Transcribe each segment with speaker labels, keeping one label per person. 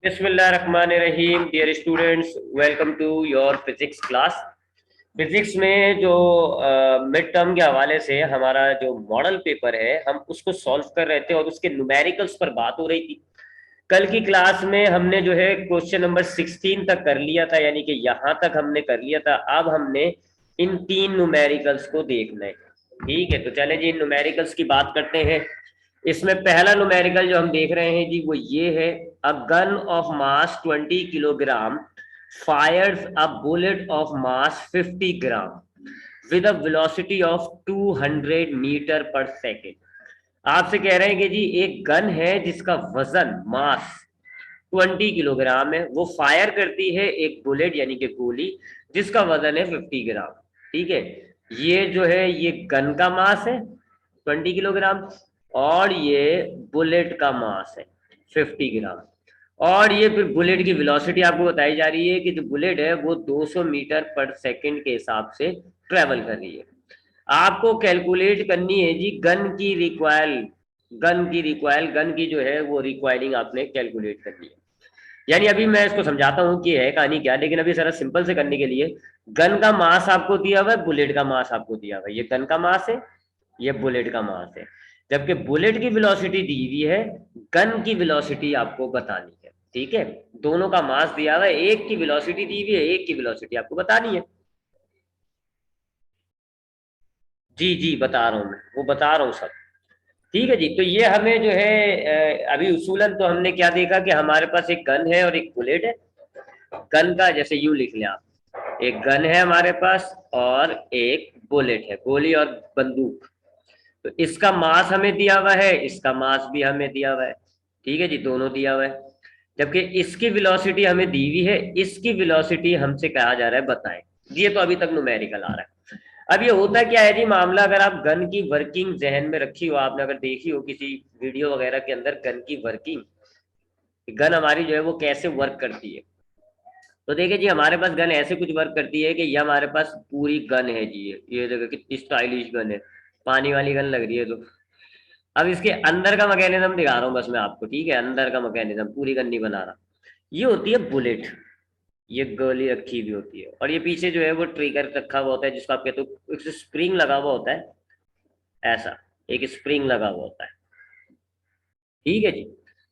Speaker 1: बिस्मिल्लाहिर्रहमानिर्रहीम। Dear students, welcome to your physics class. Physics में जो मिड टर्म के हवाले से हमारा जो मॉडल पेपर है हम उसको सॉल्व कर रहे थे और उसके न्यूमेरिकल्स पर बात हो रही थी। कल की क्लास में हमने जो है क्वेश्चन नंबर 16 तक कर लिया था, यानी कि यहाँ तक हमने कर लिया था। अब हमने इन तीन न्यूमेरिकल्स को देखना है। ठीक है, तो चले जी इन न्यूमेरिकल्स की बात करते हैं। इसमें पहला न्यूमेरिकल जो हम देख रहे हैं जी वो ये है। A gun of mass 20 kilogram fires a bullet of mass 50 gram with a velocity of 200 metre per second. आपसे कह रहे हैं कि जी एक गन है जिसका वजन मास 20 किलोग्राम है, वो फायर करती है एक बुलेट यानी कि गोली जिसका वजन है 50 ग्राम। ठीक है, ये जो है ये गन का मास है 20 किलोग्राम और ये बुलेट का मास है 50 ग्राम। और ये फिर बुलेट की वेलोसिटी आपको बताई जा रही है कि जो बुलेट है वो 200 मीटर पर सेकंड के हिसाब से ट्रेवल कर रही है। आपको कैलकुलेट करनी है जी गन की जो है वो रिक्वायरिंग आपने कैलकुलेट करनी है। यानी अभी मैं इसको समझाता हूँ कि है कहानी क्या, लेकिन अभी जरा सिंपल से करने के लिए गन का मास आपको दिया हुआ है, बुलेट का मास आपको दिया हुआ है। ये गन का मास है, ये बुलेट का मास है। जबकि बुलेट की वेलोसिटी दी हुई है, गन की वेलोसिटी आपको बतानी है। ठीक है, दोनों का मास दिया हुआ है, एक की वेलोसिटी दी हुई है, एक की वेलोसिटी आपको बतानी है। जी जी बता रहा हूँ, मैं वो बता रहा हूँ सब। ठीक है जी, तो ये हमें जो है अभी उसूलन तो हमने क्या देखा कि हमारे पास एक गन है और एक बुलेट है। गन का जैसे यू लिख लें आप, एक गन है हमारे पास और एक बुलेट है, गोली और बंदूक। तो इसका मास हमें दिया हुआ है, इसका मास भी हमें दिया हुआ है। ठीक है जी, दोनों दिया हुआ है। जबकि इसकी वेलोसिटी हमें दी हुई है, इसकी वेलोसिटी हमसे कहा जा रहा है बताएं। ये तो अभी तक न्यूमेरिकल आ रहा है। अब ये होता क्या है जी मामला, अगर आप गन की वर्किंग जहन में रखी हो, आपने अगर देखी हो किसी वीडियो वगैरह के अंदर गन की वर्किंग, गन हमारी जो है वो कैसे वर्क करती है, तो देखिए जी हमारे पास गन ऐसे कुछ वर्क करती है कि ये हमारे पास पूरी गन है जी। ये देखो कितनी स्टाइलिश गन है, पानी वाली गन लग रही है। तो अब इसके अंदर का मैकेनिज्म दिखा रहा हूँ बस मैं आपको। ठीक है, अंदर का मैकेनिज्म, पूरी गन नहीं बना रहा। ये होती है बुलेट, ये गोली रखी हुई होती है और ये पीछे जो है वो ट्रिगर रखा हुआ होता है जिसको आप कहते हो, एक स्प्रिंग लगा हुआ होता है ऐसा, एक स्प्रिंग लगा हुआ होता है। ठीक है जी,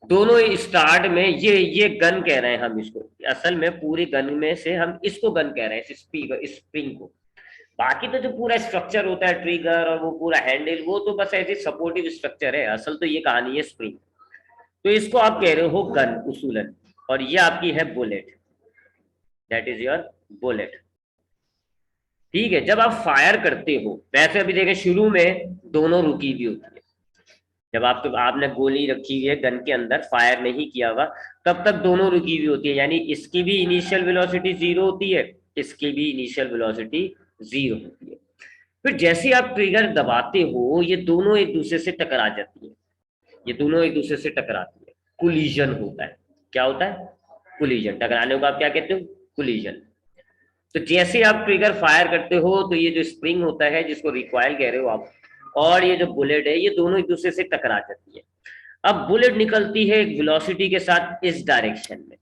Speaker 1: दोनों स्टार्ट में ये गन कह रहे हैं हम इसको, असल में पूरी गन में से हम इसको गन कह रहे हैं, इस स्प्रिंग को। बाकी तो जो पूरा स्ट्रक्चर होता है ट्रिगर और वो पूरा हैंडल, वो तो बस ऐसे सपोर्टिव स्ट्रक्चर है, असल तो ये कहानी है स्प्रिंग। तो इसको आप कह रहे हो गन उसूलन, और ये आपकी है bullet, that is your bullet. ठीक है, जब आप फायर करते हो, वैसे अभी देखें शुरू में दोनों रुकी हुई होती है। जब आपने गोली रखी हुई है गन के अंदर, फायर नहीं किया हुआ, तब तक दोनों रुकी हुई होती है, यानी इसकी भी इनिशियल वेलोसिटी जीरो होती है, इसकी भी इनिशियल वेलोसिटी जीरो होती है। फिर जैसे आप ट्रिगर दबाते हो ये दोनों एक दूसरे से टकरा जाती है, ये दोनों एक दूसरे से टकराती है, कुलिजन होता है। क्या होता है? कुलिजन। टकराने को आप क्या कहते हो? कुलिजन। तो जैसे आप ट्रिगर फायर करते हो तो ये जो स्प्रिंग होता है जिसको रिकॉइल कह रहे हो आप, और ये जो बुलेट है, ये दोनों एक दूसरे से टकरा जाती है। अब बुलेट निकलती है एक वेलोसिटी के साथ इस डायरेक्शन में,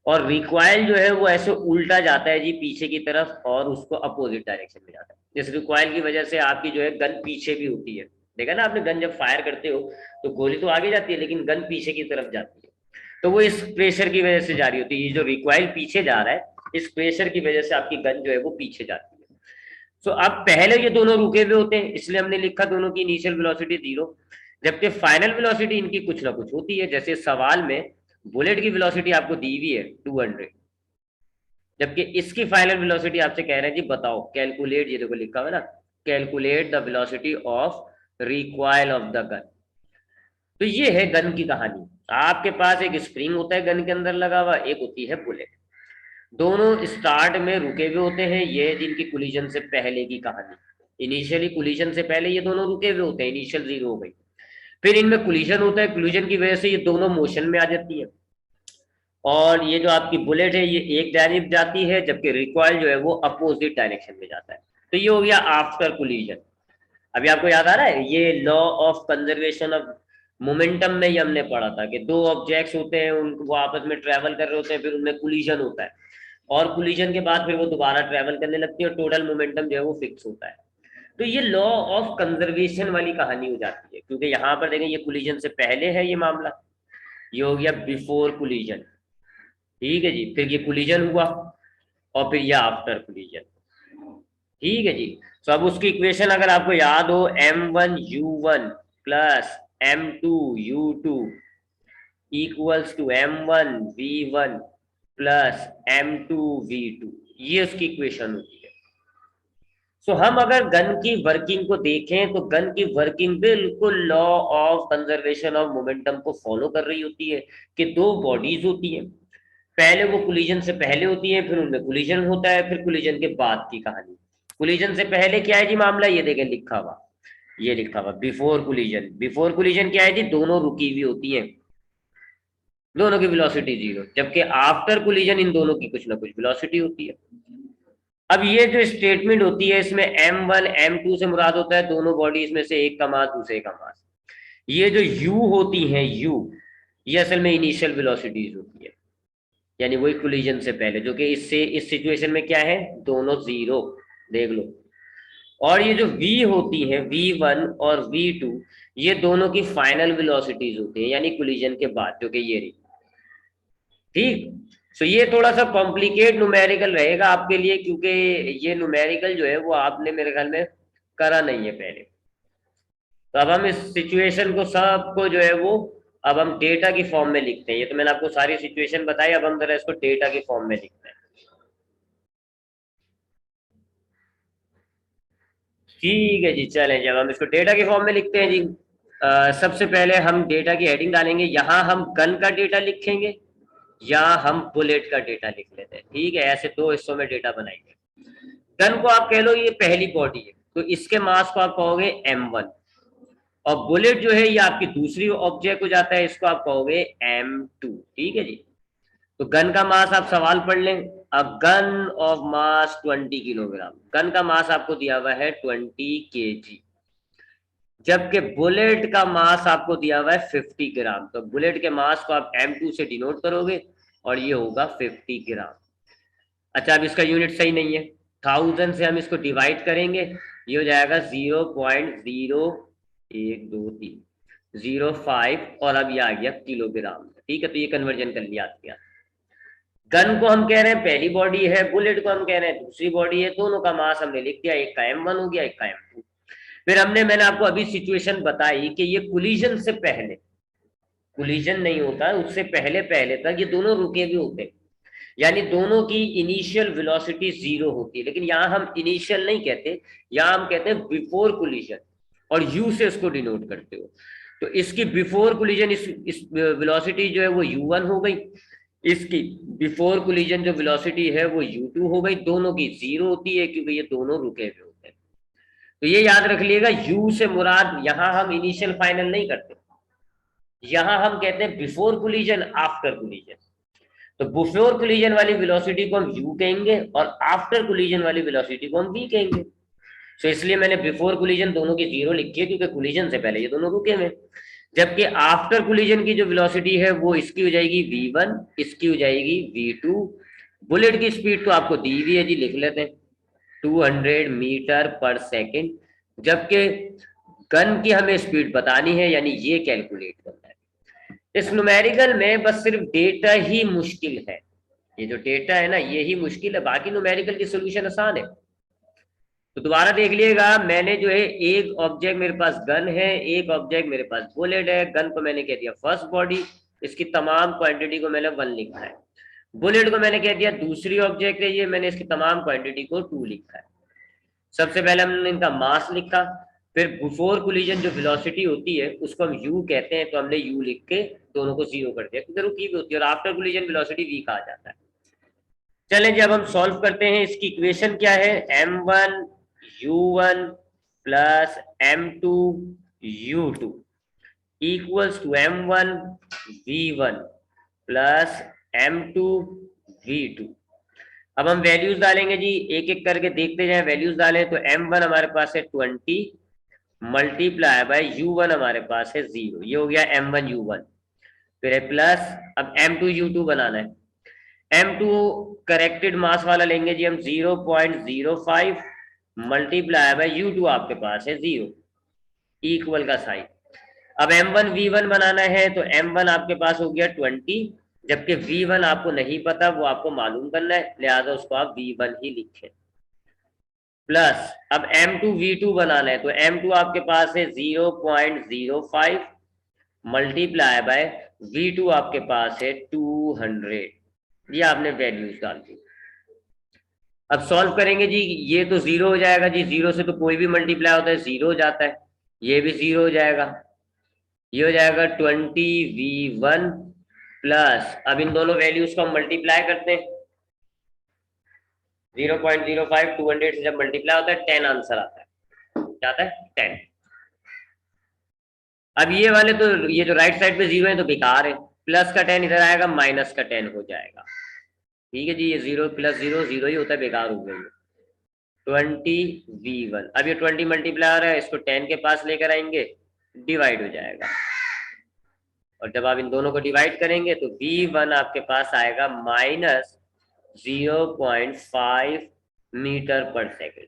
Speaker 1: और रिकॉइल जो है वो ऐसे उल्टा जाता है जी पीछे की तरफ, और उसको अपोजिट डायरेक्शन में जाता है। इस रिकॉइल की वजह से आपकी जो है गन पीछे भी होती है। देखा ना आपने, गन जब फायर करते हो तो गोली तो आगे जाती है लेकिन गन पीछे की तरफ जाती है। तो वो इस प्रेशर की वजह से जा रही होती है, ये जो रिकॉइल पीछे जा रहा है इस प्रेशर की वजह से आपकी गन जो है वो पीछे जाती है। सो अब पहले ये दोनों रुके हुए होते हैं, इसलिए हमने लिखा दोनों की इनिशियल वेलोसिटी जीरो, जबकि फाइनल वेलोसिटी इनकी कुछ ना कुछ होती है। जैसे सवाल में बुलेट की वेलोसिटी आपको दी हुई है 200, जबकि इसकी फाइनल वेलोसिटी आपसे कह रहे हैं जी बताओ, कैलकुलेट, ये देखो लिखा हुआ है ना, calculate the velocity of recoil of the gun. तो ये है गन की कहानी। आपके पास एक स्प्रिंग होता है गन के अंदर लगा हुआ, एक होती है बुलेट। दोनों स्टार्ट में रुके हुए होते हैं, ये जिनकी कोलिजन से पहले की कहानी। इनिशियली कोलिजन से पहले ये दोनों रुके हुए होते हैं, इनिशियल जीरो हो गई। फिर इनमें कोलिजन होता है, कोलिजन की वजह से ये दोनों मोशन में आ जाती है, और ये जो आपकी बुलेट है ये एक जानिब जाती है, जबकि रिकॉइल जो है वो अपोजिट डायरेक्शन में जाता है। तो ये हो गया आफ्टर कोलिजन। अभी आपको याद आ रहा है ये law of conservation of momentum में ही हमने पढ़ा था कि दो ऑब्जेक्ट्स होते हैं, उनको वो आपस में ट्रेवल कर रहे होते हैं, फिर उनमें कोलिजन होता है, और कोलिजन के बाद फिर वो दोबारा ट्रेवल करने लगती है और टोटल मोमेंटम जो है वो फिक्स होता है। तो ये लॉ ऑफ कंजर्वेशन वाली कहानी हो जाती है, क्योंकि यहाँ पर देखें ये कोलिजन से पहले है ये मामला, ये हो गया बिफोर कोलिजन, ठीक है जी, फिर ये कोलिजन हुआ और फिर ये आफ्टर कोलिजन, ठीक है जी। तो अब उसकी इक्वेशन अगर आपको याद हो, m1u1 plus m2u2 equals to m1v1 plus m2v2, ये उसकी इक्वेशन होती है। सो हम अगर गन की वर्किंग को देखें तो गन की वर्किंग बिल्कुल law of conservation of momentum को फॉलो कर रही होती है कि दो बॉडीज होती हैं, पहले वो कोलिजन से पहले होती है, फिर उनमें कोलिजन होता है, फिर कोलिजन के बाद की कहानी। कोलिजन से पहले क्या है जी मामला, ये देखें लिखा हुआ, ये लिखा हुआ बिफोर कोलिजन। बिफोर कोलिजन क्या है जी, दोनों रुकी हुई होती है, दोनों की वेलोसिटी जीरो, जबकि आफ्टर कोलिजन इन दोनों की कुछ ना कुछ वेलोसिटी होती है। अब ये जो स्टेटमेंट होती है इसमें m1 m2 से मुराद होता है दोनों बॉडीज में से एक का मास दूसरे का मास। ये जो u होती हैं u, ये असल में इनिशियल वेलोसिटीज होती है, यानी वही कोलिजन से पहले, जो कि इससे इस सिचुएशन में क्या है, दोनों जीरो, देख लो। और ये जो v होती है v1 और v2, ये दोनों की फाइनल वेलोसिटीज होती है, यानी कोलिजन के बाद, जो कि ये रही, ठीक। सो ये थोड़ा सा कॉम्प्लिकेट न्यूमेरिकल रहेगा आपके लिए, क्योंकि ये न्यूमेरिकल जो है वो आपने मेरे ख्याल में करा नहीं है पहले। तो अब हम इस सिचुएशन को सबको जो है वो अब हम डेटा की फॉर्म में लिखते हैं। ये तो मैंने आपको सारी सिचुएशन बताई, अब हम जरा इसको डेटा की फॉर्म में लिखते हैं, ठीक है जी। चलें, जब हम इसको डेटा की फॉर्म में लिखते हैं जी, सबसे पहले हम डेटा की हेडिंग डालेंगे, यहाँ हम गन का डेटा लिखेंगे या हम बुलेट का डेटा लिख लेते हैं, ठीक है, ऐसे दो हिस्सों में डेटा बनाएंगे। गन को आप कह लो ये पहली बॉडी है, तो इसके मास को आप कहोगे m1, और बुलेट जो है ये आपकी दूसरी ऑब्जेक्ट हो जाता है, इसको आप कहोगे m2, ठीक है जी। तो गन का मास आप सवाल पढ़ लें, अ gun of mass 20 kilogram, gun का मास आपको दिया हुआ है 20 kg, जबकि बुलेट का मास आपको दिया हुआ है 50 ग्राम। तो बुलेट के मास को आप m2 से डिनोट करोगे और ये होगा 50 ग्राम। अच्छा, अब इसका यूनिट सही नहीं है, 1000 से हम इसको डिवाइड करेंगे, ये हो जाएगा 0.012305, और अब ये आ गया किलोग्राम, ठीक है। तो ये कन्वर्जन कर लिया आपके यहाँ। गन को हम कह रहे हैं पहली बॉडी है, बुलेट को हम कह रहे हैं दूसरी बॉडी है, दोनों का मास हमने लिख दिया, एक का m1 हो गया, एक का m2। फिर मैंने आपको अभी सिचुएशन बताई कि ये कोलिजन से पहले, कोलिजन नहीं होता उससे पहले पहले तक ये दोनों रुके भी होते हैं, यानी दोनों की इनिशियल वेलोसिटी जीरो होती है, लेकिन यहाँ हम इनिशियल नहीं कहते, यहाँ हम कहते हैं बिफोर कोलिजन, और यू से इसको डिनोट करते हो। तो इसकी बिफोर कोलिजन इस वेलोसिटी जो है वो u1 हो गई, इसकी बिफोर कोलिजन जो वेलोसिटी है वो u2 हो गई, दोनों की जीरो होती है क्योंकि ये दोनों रुके हुए होते हैं। तो ये याद रख लिएगा, u से मुराद यहाँ हम इनिशियल फाइनल नहीं करते, यहाँ हम कहते हैं बिफोर कोलिजन आफ्टर कोलिजन। तो बिफोर कोलिजन वाली वेलोसिटी को हम u कहेंगे और आफ्टर कोलिजन वाली वेलोसिटी को हम v कहेंगे। तो इसलिए मैंने बिफोर कोलिजन दोनों की जीरो लिखी है, क्योंकि कोलिजन से पहले ये दोनों रुके हुए, जबकि आफ्टर कोलिजन की जो वेलोसिटी है वो इसकी हो जाएगी v1, इसकी हो जाएगी v2। बुलेट की स्पीड तो आपको दी हुई है जी, लिख लेते हैं 200 मीटर पर सेकेंड, जबकि गन की हमें स्पीड बतानी है, यानी ये कैलकुलेट करना है। इस न्यूमेरिकल में बस सिर्फ डेटा ही मुश्किल है, ये जो डेटा है ना ये ही मुश्किल है, बाकी न्यूमेरिकल की सोल्यूशन आसान है। तो दोबारा देख लिएगा, मैंने जो है एक ऑब्जेक्ट मेरे पास गन है, एक ऑब्जेक्ट मेरे पास बुलेट है। गन को मैंने कह दिया फर्स्ट बॉडी, इसकी तमाम क्वांटिटी को मैंने 1 लिखा है। बुलेट को मैंने कह दिया दूसरी ऑब्जेक्ट है ये, मैंने इसकी तमाम क्वांटिटी को 2 लिखा है। सबसे पहले हमने इनका मास लिखा, फिर बिफोर कोलिजन जो वेलोसिटी होती है उसको हम u कहते हैं, तो हमने u लिख के दोनों को जीरो कर दिया क्योंकि रुकी भी होती है, और आफ्टर कोलिजन वेलोसिटी v कहा जाता है। चलें जब हम सॉल्व करते हैं, इसकी इक्वेशन क्या है, m1 u1 plus m2 u2 equals to m1 v1 plus m2 v2। अब हम वैल्यूज डालेंगे जी, एक एक करके देखते जाएं, वैल्यूज डालें तो m1 हमारे पास है 20, मल्टीप्लाई बाय U1 हमारे पास है 0, ये हो गया M1 U1। फिर है प्लस, अब M2 U2 बनाना है। M2 करेक्टेड मास वाला लेंगे जी हम 0.05 मल्टीप्लाई बाय U2 आपके पास है 0, इक्वल का साइन। अब M1 V1 बनाना है तो M1 आपके पास हो गया 20, जबकि V1 आपको नहीं पता, वो आपको मालूम करना है, लिहाजा उसको आप V1 ही लिखें। प्लस अब M2 V2 बनाना है तो M2 आपके पास है 0.05 मल्टीप्लाई बाय V2 आपके पास है 200। ये आपने वैल्यूज डाल दी। अब सॉल्व करेंगे जी, ये तो जीरो हो जाएगा जी, जीरो से तो कोई भी मल्टीप्लाई होता है जीरो हो जाता है, ये भी जीरो हो जाएगा, ये हो जाएगा 20V1 प्लस, अब इन दोनों वैल्यूज को हम मल्टीप्लाई करते हैं, 0.05 200 से जब मल्टीप्लाई होता है 10 आंसर आता है, क्या आता है 10। अब ये वाले तो, ये जो राइट साइड पे जीरो है तो बेकार है, प्लस का 10 इधर आएगा, माइनस का 10 हो जाएगा। ठीक है जी, ये जीरो प्लस जीरो जीरो ही होता है, बेकार हो गई। 20V1, अब ये 20 मल्टीप्लाई हो रहा है, इसको 10 के पास लेकर आएंगे, डिवाइड हो जाएगा, और जब आप इन दोनों को डिवाइड करेंगे तो V1 आपके पास आएगा -0.5 मीटर पर सेकेंड।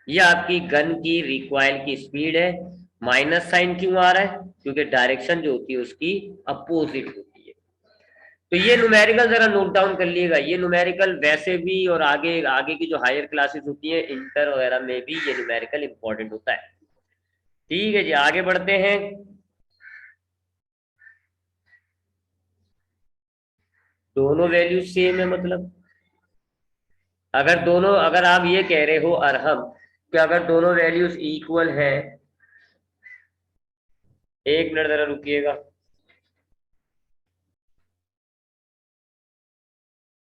Speaker 1: ये आपकी गन की रिकॉइल की स्पीड है। माइनस साइन क्यों आ रहा है? क्योंकि डायरेक्शन जो होती है उसकी अपोजिट होती है। तो ये न्यूमेरिकल जरा नोट डाउन कर लीजिएगा, ये न्यूमेरिकल वैसे भी और आगे आगे की जो हायर क्लासेस होती है इंटर वगैरह में भी ये न्यूमेरिकल इंपॉर्टेंट होता है। ठीक है जी, आगे बढ़ते हैं। दोनों वैल्यू सेम है, मतलब अगर आप ये कह रहे हो अरहम कि अगर दोनों वैल्यूज इक्वल हैं, एक मिनट जरा रुकिएगा।